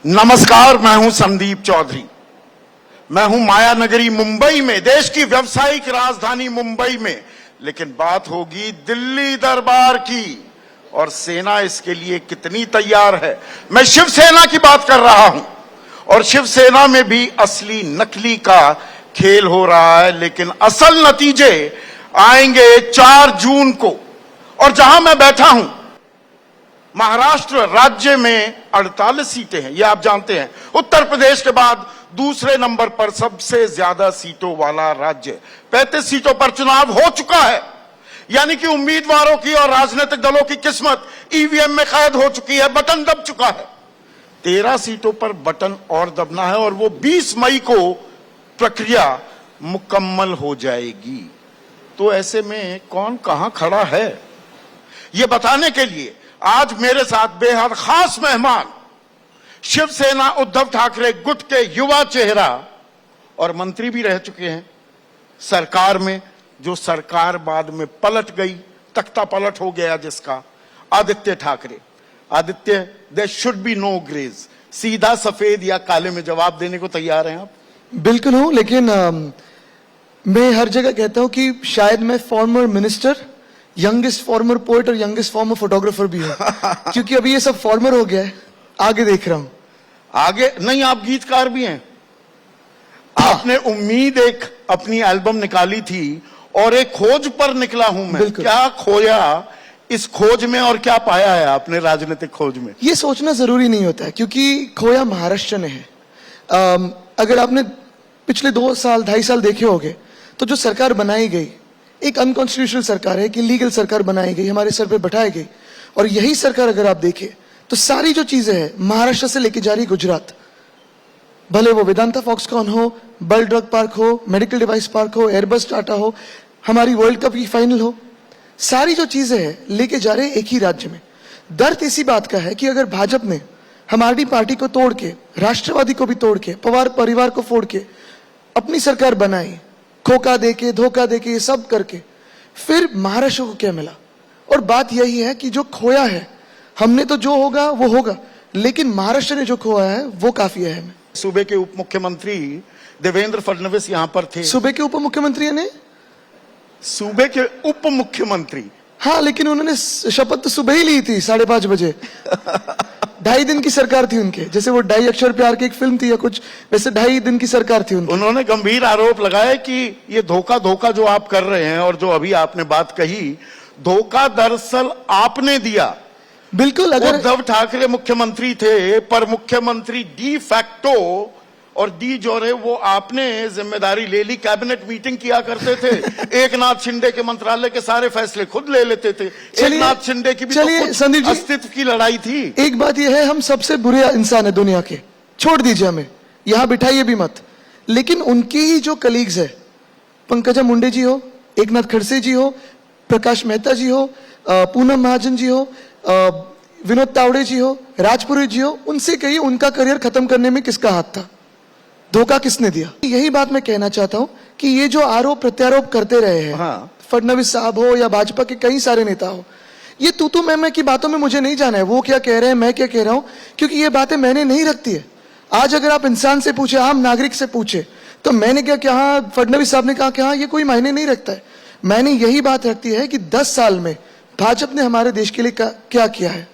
नमस्कार, मैं हूं संदीप चौधरी। मैं हूं माया नगरी मुंबई में, देश की व्यवसायिक राजधानी मुंबई में। लेकिन बात होगी दिल्ली दरबार की, और सेना इसके लिए कितनी तैयार है। मैं शिवसेना की बात कर रहा हूं, और शिवसेना में भी असली नकली का खेल हो रहा है। लेकिन असल नतीजे आएंगे 4 जून को। और जहां मैं बैठा हूं, महाराष्ट्र राज्य में 48 सीटें हैं, ये आप जानते हैं। उत्तर प्रदेश के बाद दूसरे नंबर पर सबसे ज्यादा सीटों वाला राज्य। 35 सीटों पर चुनाव हो चुका है, यानी कि उम्मीदवारों की और राजनीतिक दलों की किस्मत ईवीएम में कैद हो चुकी है, बटन दब चुका है। 13 सीटों पर बटन और दबना है, और वो 20 मई को प्रक्रिया मुकम्मल हो जाएगी। तो ऐसे में कौन कहां खड़ा है, ये बताने के लिए आज मेरे साथ बेहद खास मेहमान, शिवसेना उद्धव ठाकरे गुट के युवा चेहरा और मंत्री भी रह चुके हैं सरकार में, जो सरकार बाद में पलट गई, तख्ता पलट हो गया जिसका, Aditya Thackeray. Aditya, there should be no greys. सीधा सफेद या काले में जवाब देने को तैयार हैं आप? बिल्कुल हूं, लेकिन मैं हर जगह कहता हूं कि शायद मैं former minister, youngest farmer poet और यंगेस्ट फॉर्मर फोटोग्राफर भी हूं। क्योंकि अभी ये सब फॉर्मर हो गया है, आगे देख रहा हूं। आगे नहीं, आप गीतकार भी हैं। आपने उम्मीद एक अपनी एल्बम निकाली थी, और एक खोज पर निकला हूं मैं। क्या खोया इस खोज में, और क्या पाया है आपने राजनीतिक खोज में? ये सोचना जरूरी नहीं होता है, क्योंकि खोया महाराष्ट्र ने है। अगर आपने पिछले 2 साल 2.5 साल देखे होंगे, तो जो सरकार बनाई गई एक अनकॉन्स्टिट्यूशनल सरकार है, कि लीगल सरकार बनाई गई, हमारे सर पे बैठाई गई। और यही सरकार अगर आप देखें तो सारी जो चीजें हैं महाराष्ट्र से लेके जा रही गुजरात, भले वो वेदांता फॉक्सकॉन हो, बल ड्रग पार्क हो, मेडिकल डिवाइस पार्क हो, एयरबस टाटा हो, हमारी वर्ल्ड कप की फाइनल हो, सारी जो चीजें हैं लेके जा रहे एक ही राज्य में। दर्द इसी बात का है कि अगर भाजपा ने हमारी पार्टी को तोड़ के, राष्ट्रवादी को भी तोड़ के, पवार परिवार को फोड़ के अपनी सरकार बनाई, खोखा देके, धोखा देके, ये सब करके, फिर महाराष्ट्र को क्या मिला? और बात यही है कि जो खोया है, हमने तो जो होगा वो होगा, लेकिन महाराष्ट्र ने जो खोया है वो काफी अहम है। सूबे के उप मुख्यमंत्री देवेंद्र फडणवीस यहां पर थे। सूबे के उप मुख्यमंत्री ने, सूबे के उप मुख्यमंत्री, हाँ, लेकिन उन्होंने शपथ तो सुबह ही ली थी 5:30 बजे। 2.5 दिन की सरकार थी उनके, जैसे वो 2.5 अक्षर प्यार की एक फिल्म थी या कुछ, वैसे 2.5 दिन की सरकार थी उनकी। उन्होंने गंभीर आरोप लगाया कि ये धोखा जो आप कर रहे हैं, और जो अभी आपने बात कही, धोखा दरअसल आपने दिया। बिल्कुल, अगर उद्धव ठाकरे मुख्यमंत्री थे, पर मुख्यमंत्री डी फैक्टो और डी जोरे वो आपने जिम्मेदारी ले ली। कैबिनेट मीटिंग किया करते थे, एकनाथ शिंदे के मंत्रालय के सारे फैसले खुद ले लेते थे। एकनाथ शिंदे की भी तो कुछ अस्तित्व की लड़ाई थी। एक बात यह है, हम सबसे बुरे इंसान है दुनिया के, छोड़ दीजिए हमें, यहां बिठाइए भी मत। लेकिन उनके ही जो कलीग्स है, पंकजा मुंडे जी हो, एकनाथ खड़से जी हो, प्रकाश मेहता जी हो, पूनम महाजन जी हो, विनोद तावड़े जी हो, राजपुरी जी हो, उनसे कहिए उनका करियर खत्म करने में किसका हाथ था, धोखा किसने दिया? यही बात मैं कहना चाहता हूं कि ये जो आरोप प्रत्यारोप करते रहे हैं, हाँ, फडणवीस साहब हो या भाजपा के कई सारे नेता हो, ये तू मैं की बातों में मुझे नहीं जाना है, वो क्या कह रहे हैं, मैं क्या कह रहा हूं, क्योंकि ये बातें मैंने नहीं रखती है। आज अगर आप इंसान से पूछे, आम नागरिक से पूछे, तो मैंने क्या कहा, फडणवीस साहब ने कहा क्या, ये कोई मायने नहीं रखता है। मैंने यही बात रखती है कि 10 साल में भाजपा ने हमारे देश के लिए क्या किया है,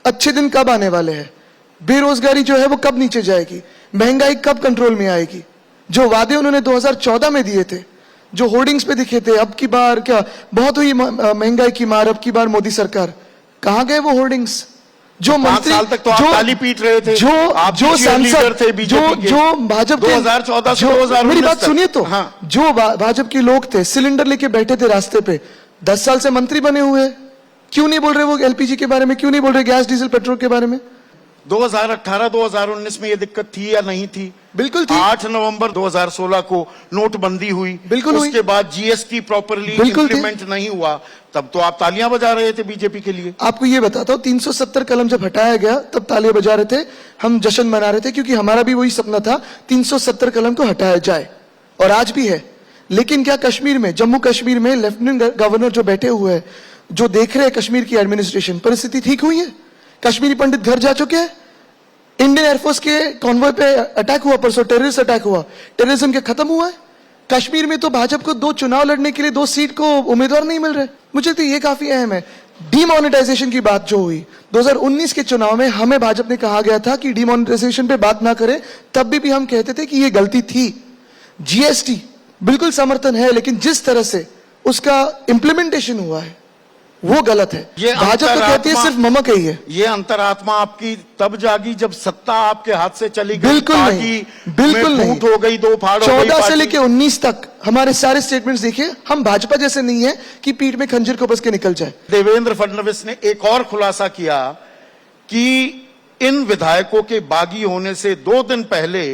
अच्छे दिन कब आने वाले हैं, बेरोजगारी जो है वो कब नीचे जाएगी, महंगाई कब कंट्रोल में आएगी, जो वादे उन्होंने 2014 में दिए थे, जो होर्डिंग्स पे दिखे थे, अब की बार क्या बहुत हुई महंगाई की मार, अब की बार मोदी सरकार, कहां गए वो होर्डिंग्स? जो मंत्री, 5 साल तक तो आप ताली पीट रहे थे, जो सांसद थे, जो भाजपा 2014 से 2019 मेरी बात सुनिए तो, हाँ, जो भाजपा के लोग थे, सिलेंडर लेके बैठे थे रास्ते पे, 10 साल से मंत्री बने हुए, क्यों नहीं बोल रहे वो एलपीजी के बारे में, क्यों नहीं बोल रहे गैस डीजल पेट्रोल के बारे में? 2018-2019 में ये दिक्कत थी या नहीं थी? बिल्कुल थी। 8 नवंबर 2016 को नोटबंदी हुई, बिल्कुल हुई। उसके बाद जीएसटी प्रॉपर्ली इंप्लीमेंट नहीं हुआ, तब तो आप तालियां बजा रहे थे बीजेपी के लिए। आपको ये बताता हूं, 370 कलम जब हटाया गया तब तालियां बजा रहे थे, हम जश्न मना रहे थे, क्योंकि हमारा भी वही सपना था 370 कलम को हटाया जाए, और आज भी है। लेकिन क्या कश्मीर में, जम्मू कश्मीर में लेफ्टिनेंट गवर्नर जो बैठे हुए हैं, जो देख रहे हैं कश्मीर की एडमिनिस्ट्रेशन, परिस्थिति ठीक हुई है? कश्मीरी पंडित घर जा चुके हैं? इंडियन एयरफोर्स के कॉन्वॉय पे अटैक हुआ परसों, टेररिस्ट अटैक हुआ, टेररिज्म के खत्म हुआ है? कश्मीर में तो भाजपा को 2 चुनाव लड़ने के लिए 2 सीट को उम्मीदवार नहीं मिल रहे। मुझे तो ये काफी अहम है। डीमोनेटाइजेशन की बात जो हुई 2019 के चुनाव में, हमें भाजपा ने कहा गया था कि डीमोनेटाइजेशन पे बात ना करें, तब भी हम कहते थे कि ये गलती थी। जीएसटी बिल्कुल समर्थन है, लेकिन जिस तरह से उसका इंप्लीमेंटेशन हुआ है वो गलत है। ये भाजपा तो कहती है सिर्फ ममक ही है। ये अंतरात्मा आपकी तब जागी जब सत्ता आपके हाथ से चली गई। बिल्कुल नहीं, बिल्कुल नहीं। फूट हो गई, 2 फाड़ हो गई। 14 से लेके 19 तक हमारे सारे स्टेटमेंट्स देखिए, हम भाजपा जैसे नहीं है कि पीठ में खंजर को बस के निकल जाए। देवेंद्र फडणवीस ने एक और खुलासा किया कि इन विधायकों के बागी होने से 2 दिन पहले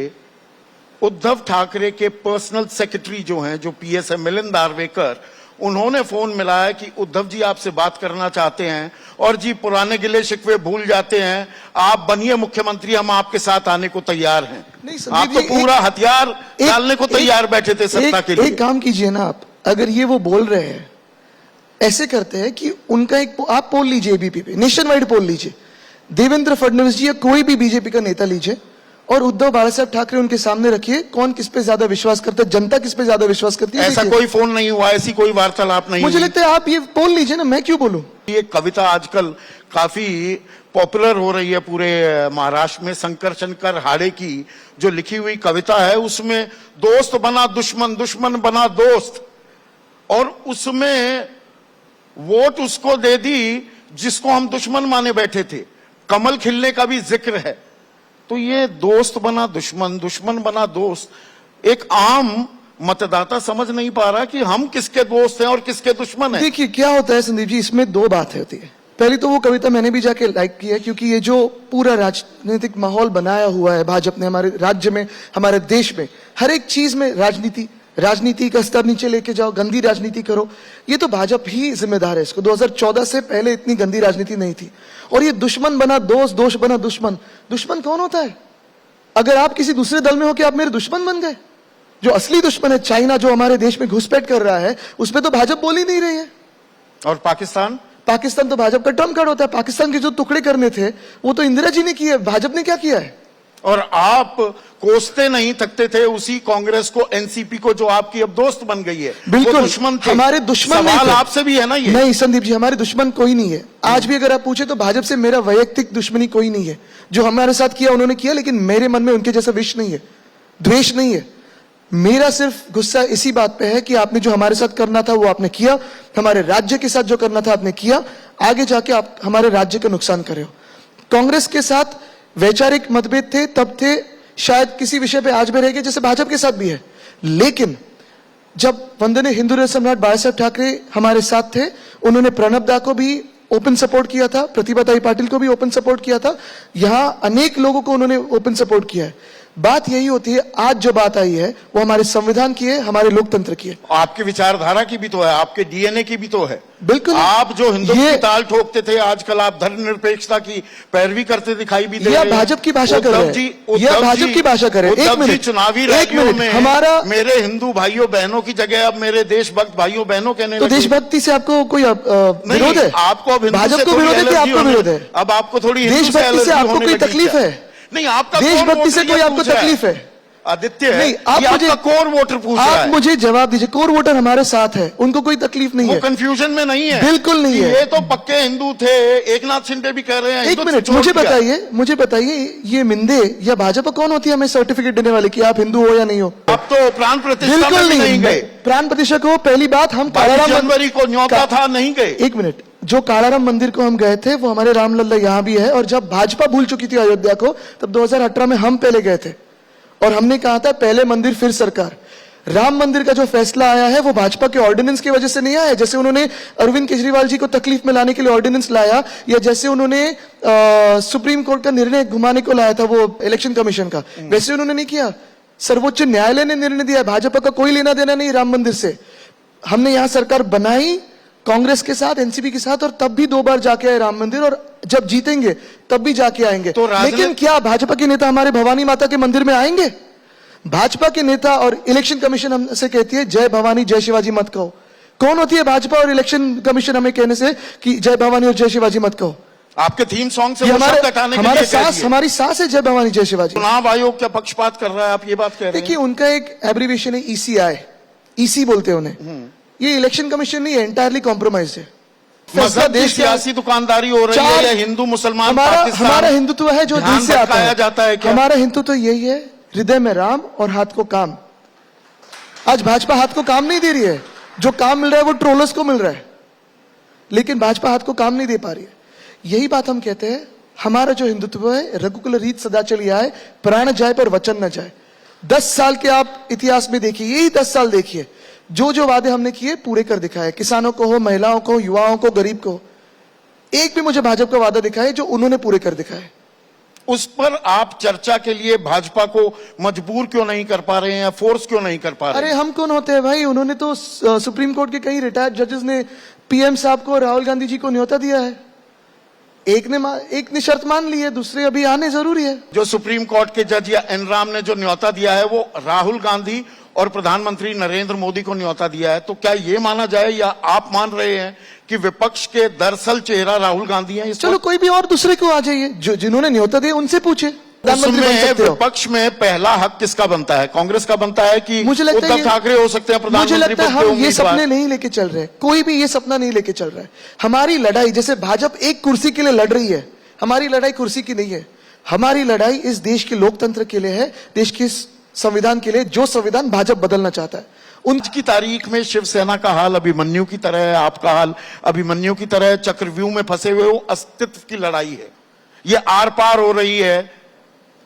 उद्धव ठाकरे के पर्सनल सेक्रेटरी जो हैं, जो पीएस है मिलिंद दारवेकर, उन्होंने फोन मिलाया कि उद्धव जी आपसे बात करना चाहते हैं और जी पुराने गिले शिकवे भूल जाते हैं, आप बनिए मुख्यमंत्री, हम आपके साथ आने को तैयार हैं। नहीं, आप तो पूरा हथियार डालने को तैयार बैठे थे सत्ता के लिए। एक काम कीजिए ना आप, अगर ये वो बोल रहे हैं, ऐसे करते हैं कि उनका एक आप पोल लीजिए, एबीपी पे नेशन वाइड पोल लीजिए, देवेंद्र फडणवीस जी या कोई भी बीजेपी का नेता लीजिए और उद्धव बाला साहब ठाकरे उनके सामने रखिए, कौन किस पे ज्यादा विश्वास करता है, जनता किस पे ज्यादा विश्वास करती है। ऐसा कोई फोन नहीं हुआ, ऐसी कोई वार्तालाप नहीं। मुझे लगता है आप ये पोल लीजिए ना, मैं क्यों बोलूं। ये कविता आजकल काफी पॉपुलर हो रही है पूरे महाराष्ट्र में। शंकर शंकर हाड़े की जो लिखी हुई कविता है, उसमें दोस्त बना दुश्मन, दुश्मन बना दोस्त, और उसमें वोट उसको दे दी जिसको हम दुश्मन माने बैठे थे। कमल खिलने का भी जिक्र है। तो ये दोस्त बना दुश्मन, दुश्मन बना दोस्त, एक आम मतदाता समझ नहीं पा रहा कि हम किसके दोस्त हैं और किसके दुश्मन हैं। देखिए क्या होता है संदीप जी, इसमें 2 बातें होती है। पहली तो वो कविता मैंने भी जाके लाइक की है, क्योंकि ये जो पूरा राजनीतिक माहौल बनाया हुआ है भाजपा ने हमारे राज्य में, हमारे देश में, हर एक चीज में राजनीति का स्तर नीचे लेके जाओ, गंदी राजनीति करो, ये तो भाजपा ही जिम्मेदार है इसको। 2014 से पहले इतनी गंदी राजनीति नहीं थी। और ये दुश्मन बना दोस्त, दोस्त बना दुश्मन, दुश्मन कौन होता है? अगर आप किसी दूसरे दल में हो कि आप मेरे दुश्मन बन गए। जो असली दुश्मन है चाइना, जो हमारे देश में घुसपैठ कर रहा है, उस पर तो भाजपा बोल ही नहीं रही है। और पाकिस्तान तो भाजपा का ट्रम्प कार्ड होता है। पाकिस्तान के जो टुकड़े करने थे वो तो इंदिरा जी ने किए, भाजपा ने क्या किया है? और आप कोसते नहीं थकते थे उसी कांग्रेस को, एनसीपी को, जो आपकी अब दोस्त बन गई है। बिल्कुल, दुश्मन थे। हमारे दुश्मन सवाल आपसे भी है ना ये? नहीं संदीप जी, हमारे दुश्मन कोई नहीं है। आज भी अगर आप पूछे तो भाजपा से मेरा वैयक्तिक दुश्मनी कोई नहीं है। जो हमारे साथ किया उन्होंने किया, लेकिन मेरे मन में उनके जैसा विष नहीं है, द्वेष नहीं है। मेरा सिर्फ गुस्सा इसी बात पे है कि आपने जो हमारे साथ करना था वो आपने किया, हमारे राज्य के साथ जो करना था आपने किया, आगे जाके आप हमारे राज्य का नुकसान कर रहे हो। कांग्रेस के साथ वैचारिक मतभेद थे, तब थे, शायद किसी विषय पे आज भी रहेंगे, जैसे भाजपा के साथ भी है। लेकिन जब वंदनीय हिंदू हृदय सम्राट बाला साहब ठाकरे हमारे साथ थे, उन्होंने प्रणब दा को भी ओपन सपोर्ट किया था, प्रतिभाताई पाटिल को भी ओपन सपोर्ट किया था, यहां अनेक लोगों को उन्होंने ओपन सपोर्ट किया है। बात यही होती है, आज जो बात आई है वो हमारे संविधान की है, हमारे लोकतंत्र की है। आपकी विचारधारा की भी तो है, आपके डीएनए की भी तो है। बिल्कुल, आप जो हिंदुत्व की ताल ठोकते थे, आजकल आप धर्मनिरपेक्षता की पैरवी करते दिखाई भी दे रहे हैं। भाजपा की भाषा कर रहे हैं, यह भाजपा की भाषा कर रहे हैं। एक मिनट, चुनावी रैलियों में हमारा मेरे हिंदू भाइयों बहनों की जगह अब मेरे देशभक्त भाइयों बहनों कहने तो देशभक्ति से आपको कोई विरोध है? आपको भाजपा को विरोध है कि आपको विरोध है? अब आपको थोड़ी देशभक्ति से आपको कोई तकलीफ है? नहीं, आपका देशभक्ति से कोई आपको तकलीफ है? आदित्य है, नहीं, आप मुझे कोर वोटर पूछ रहा है। आप मुझे जवाब दीजिए, कोर वोटर हमारे साथ है, उनको कोई तकलीफ नहीं है। वो कंफ्यूजन में नहीं है, बिल्कुल नहीं है। ये तो पक्के हिंदू थे, एकनाथ शिंदे भी कह रहे हैं। एक मिनट, मुझे बताइए ये मिंदे या भाजपा कौन होती है हमें सर्टिफिकेट देने वाले कि आप हिंदू हो या नहीं हो? अब तो प्राण प्रतिष्ठा बिल्कुल नहीं गए। प्राण प्रतिष्ठा को पहली बात हम 22 जनवरी को न्योता था, नहीं गए। एक मिनट, जो कालाराम मंदिर को हम गए थे वो हमारे रामलल्ला यहाँ भी है, और जब भाजपा भूल चुकी थी अयोध्या को, तब 2018 में हम पहले गए थे और हमने कहा था पहले मंदिर फिर सरकार। राम मंदिर का जो फैसला आया है वो भाजपा के ऑर्डिनेंस की वजह से नहीं आया। जैसे उन्होंने अरविंद केजरीवाल जी को तकलीफ में लाने के लिए ऑर्डिनेंस लाया, या जैसे उन्होंने सुप्रीम कोर्ट का निर्णय घुमाने को लाया था वो इलेक्शन कमीशन का, वैसे उन्होंने नहीं किया। सर्वोच्च न्यायालय ने निर्णय दिया, भाजपा का कोई लेना देना नहीं राम मंदिर से। हमने यहां सरकार बनाई कांग्रेस के साथ, एनसीपी के साथ, और तब भी 2 बार जाके आए राम मंदिर, और जब जीतेंगे तब भी जाके आएंगे। तो लेकिन क्या भाजपा के नेता हमारे भवानी माता के मंदिर में आएंगे? भाजपा के नेता और इलेक्शन कमीशन हमसे कहती है जय भवानी जय शिवाजी मत कहो। कौन होती है भाजपा और इलेक्शन कमीशन हमें कहने से कि जय भवानी और जय शिवाजी मत कहो? आपके थीम सॉन्ग से ये वो शब्द हटाने के हमारा लिए कह सास, दिए। हमारी सास है जय भवानी जय शिवाजी। चुनाव आयोग क्या पक्षपात कर रहा है, आप ये बात कह रहे देखिए, हैं? उनका एक एब्रीविएशन है ECI, EC बोलते हैं उन्हें। ये इलेक्शन कमीशन नहीं है, एंटायरली कॉम्प्रोमाइज है। फैसला मजहब की देश सियासी दुकानदारी हो रही है या हिंदू मुसलमान हमारा पाकिस्तान हिंदुत्व है जो ध्यान दिल से आता भटकाया है। जाता है क्या? हमारा हिंदुत्व यही है, हृदय में राम और हाथ को काम। आज भाजपा हाथ को काम नहीं दे रही है, जो काम मिल रहा है वो ट्रोलर्स को मिल रहा है, लेकिन भाजपा हाथ को काम नहीं दे पा रही है। यही बात हम कहते हैं, हमारा जो हिंदुत्व है, रघुकुल रीत सदा चली आए, प्राण जाए पर वचन न जाए। 10 साल के आप इतिहास में देखिए, यही 10 साल देखिए, जो जो वादे हमने किए पूरे कर दिखाए। किसानों को हो, महिलाओं को, युवाओं को, गरीब को, एक भी मुझे भाजपा का वादा दिखाए जो उन्होंने पूरे कर दिखाए। उस पर आप चर्चा के लिए भाजपा को मजबूर क्यों नहीं कर पा रहे हैं या फोर्स क्यों नहीं कर पा रहे अरे हैं? हम कौन होते हैं भाई? उन्होंने तो सुप्रीम कोर्ट के कई रिटायर्ड जजेस ने PM साहब को, राहुल गांधी जी को न्योता दिया है। एक ने शर्त मान ली है, दूसरे अभी आने जरूरी है। जो सुप्रीम कोर्ट के जज या एनराम ने जो न्योता दिया है वो राहुल गांधी और प्रधानमंत्री नरेंद्र मोदी को न्योता दिया है, तो क्या ये माना जाए या आप मान रहे हैं कि विपक्ष के दरअसल चेहरा राहुल गांधी हैं? चलो कोई भी और दूसरे को आ जाइए, जो जिन्होंने न्योता दिया उनसे पूछे, प्रधानमंत्री बन उसमें सकते हो। विपक्ष में पहला हक किसका बनता है? कांग्रेस का बनता है कि मुझे लगता है उद्धव ठाकरे हो सकते हैं मुझे प्रधानमंत्री लगता है पद के हम ये उम्मीदवार? सपने नहीं लेके चल रहे, कोई भी ये सपना नहीं लेके चल रहा है। हमारी लड़ाई, जैसे भाजपा एक कुर्सी के लिए लड़ रही है, हमारी लड़ाई कुर्सी की नहीं है। हमारी लड़ाई इस देश के लोकतंत्र के लिए है, देश के संविधान के लिए, जो संविधान भाजपा बदलना चाहता है। आज की तारीख में शिवसेना का हाल अभिमन्यु की तरह है, आपका हाल अभिमन्यु की तरह है। चक्रव्यूह में फंसे हुए वो अस्तित्व की लड़ाई है, ये आर पार हो रही है।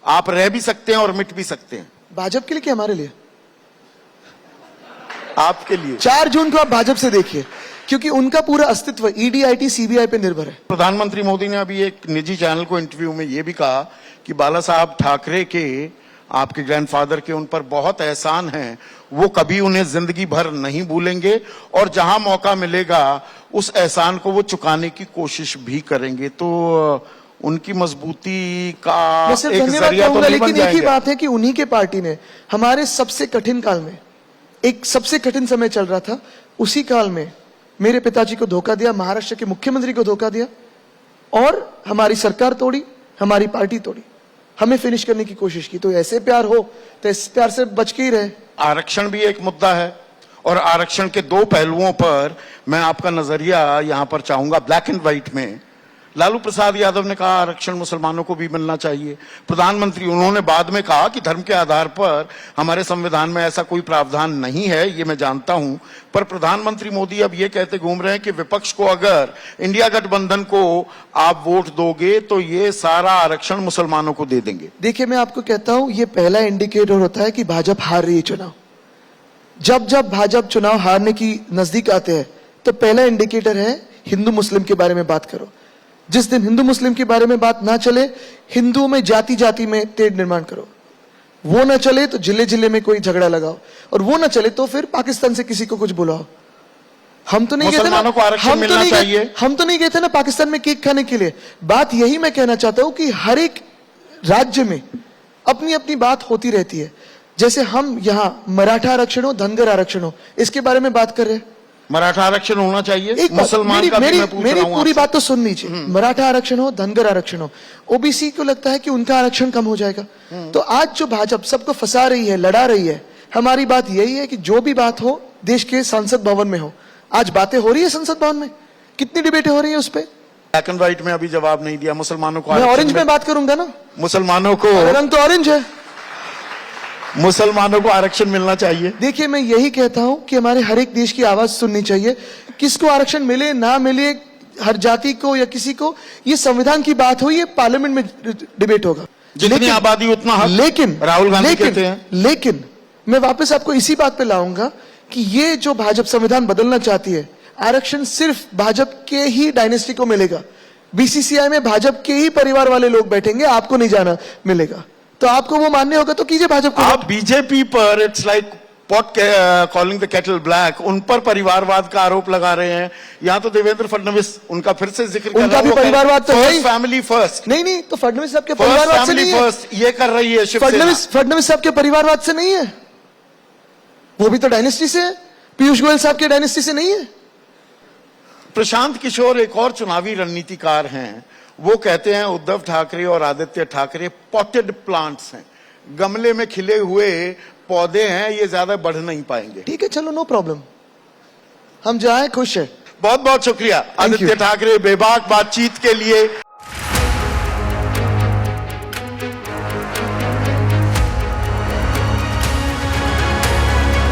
आप रह भी सकते हैं और मिट भी सकते हैं। भाजपा के लिए कि हमारे लिए? आपके लिए। 4 जून को आप भाजपा से देखिए, क्योंकि उनका पूरा अस्तित्व ED, IT, CBI पे निर्भर है। प्रधानमंत्री मोदी ने अभी एक निजी चैनल को इंटरव्यू में यह भी कहा कि बाला साहब ठाकरे के, आपके ग्रैंडफादर के, उन पर बहुत एहसान है, वो कभी उन्हें जिंदगी भर नहीं भूलेंगे और जहां मौका मिलेगा उस एहसान को वो चुकाने की कोशिश भी करेंगे। तो उनकी मजबूती का मैं सिर्फ एक धन्यवाद जरिया तो कहूंगा, नहीं बन लेकिन एक ही जाएंगे? बात है कि उन्हीं के पार्टी ने हमारे सबसे कठिन काल में, एक सबसे कठिन समय चल रहा था, उसी काल में मेरे पिताजी को धोखा दिया, महाराष्ट्र के मुख्यमंत्री को धोखा दिया और हमारी सरकार तोड़ी, हमारी पार्टी तोड़ी, हमें फिनिश करने की कोशिश की। तो ऐसे प्यार हो तो इस प्यार से बच के ही रहे। आरक्षण भी एक मुद्दा है और आरक्षण के 2 पहलुओं पर मैं आपका नजरिया यहां पर चाहूंगा, ब्लैक एंड व्हाइट में। लालू प्रसाद यादव ने कहा आरक्षण मुसलमानों को भी मिलना चाहिए। प्रधानमंत्री, उन्होंने बाद में कहा कि धर्म के आधार पर हमारे संविधान में ऐसा कोई प्रावधान नहीं है, ये मैं जानता हूं। पर प्रधानमंत्री मोदी अब ये कहते घूम रहे हैं कि विपक्ष को अगर इंडिया गठबंधन को आप वोट दोगे तो ये सारा आरक्षण मुसलमानों को दे देंगे। देखिए, मैं आपको कहता हूं, ये पहला इंडिकेटर होता है कि भाजपा हार रही है चुनाव। जब जब भाजपा चुनाव हारने की नजदीक आते हैं तो पहला इंडिकेटर है हिंदू मुस्लिम के बारे में बात करो। जिस दिन हिंदू मुस्लिम के बारे में बात ना चले, हिंदुओं में जाति जाति में तेढ़ निर्माण करो। वो ना चले तो जिले जिले में कोई झगड़ा लगाओ, और वो ना चले तो फिर पाकिस्तान से किसी को कुछ बुलाओ। हम तो नहीं गए थे ना, मुसलमानों को आरक्षण मिलना चाहिए। हम तो नहीं गए थे ना पाकिस्तान में केक खाने के लिए। बात यही मैं कहना चाहता हूं कि हर एक राज्य में अपनी अपनी बात होती रहती है। जैसे हम यहाँ मराठा आरक्षण हो, धनगर आरक्षण हो, इसके बारे में बात कर रहे हैं। मराठा आरक्षण होना चाहिए, एक बात, मुसलमान का भी मैं पूछ मेरी रहा हूं पूरी आपसे। बात तो सुन लीजिए। मराठा आरक्षण हो, धनगर आरक्षण हो, OBC को लगता है कि उनका आरक्षण कम हो जाएगा। तो आज जो भाजपा सबको फंसा रही है, लड़ा रही है, हमारी बात यही है कि जो भी बात हो देश के संसद भवन में हो। आज बातें हो रही है संसद भवन में, कितनी डिबेटें हो रही है उस पर। ब्लैक एंड व्हाइट में अभी जवाब नहीं दिया। मुसलमानों को मैं आरक्षण ऑरेंज में बात करूंगा ना, मुसलमानों को, रंग तो ऑरेंज है। मुसलमानों को आरक्षण मिलना चाहिए। देखिए, मैं यही कहता हूं कि हमारे हर एक देश की आवाज सुननी चाहिए। किसको आरक्षण मिले ना मिले, हर जाति को या किसी को, ये संविधान की बात हो, ये पार्लियामेंट में डिबेट होगा। जितनी आबादी उतना हक, लेकिन राहुल गांधी कहते हैं। लेकिन मैं वापस आपको इसी बात पे लाऊंगा कि ये जो भाजपा संविधान बदलना चाहती है, आरक्षण सिर्फ भाजपा के ही डायनेस्टी को मिलेगा। BCCI में भाजपा के ही परिवार वाले लोग बैठेंगे, आपको नहीं जाना मिलेगा। तो आपको वो मानने होगा तो कीजिए भाजपा को। आप बीजेपी पर it's like pot calling the kettle black, उन पर परिवारवाद का आरोप लगा रहे हैं। यहाँ तो देवेंद्र फडणवीस, उनका फिर से जिक्र कर उनका भी परिवारवाद तो है ही। Family first. नहीं, तो फडणवीस साहब के परिवारवाद से नहीं है। फर्स्ट ये कर रही है शिवसेना। फडणवीस साहब के परिवारवाद से नहीं है, वो भी तो डायनेस्टी से है। पीयूष गोयल साहब के डायनेस्टी से नहीं है। प्रशांत किशोर एक और चुनावी रणनीतिकार हैं, वो कहते हैं उद्धव ठाकरे और आदित्य ठाकरे पॉटेड प्लांट्स हैं, गमले में खिले हुए पौधे हैं, ये ज्यादा बढ़ नहीं पाएंगे। ठीक है, चलो नो प्रॉब्लम, हम जाए खुश है। बहुत बहुत शुक्रिया आदित्य ठाकरे बेबाक बातचीत के लिए।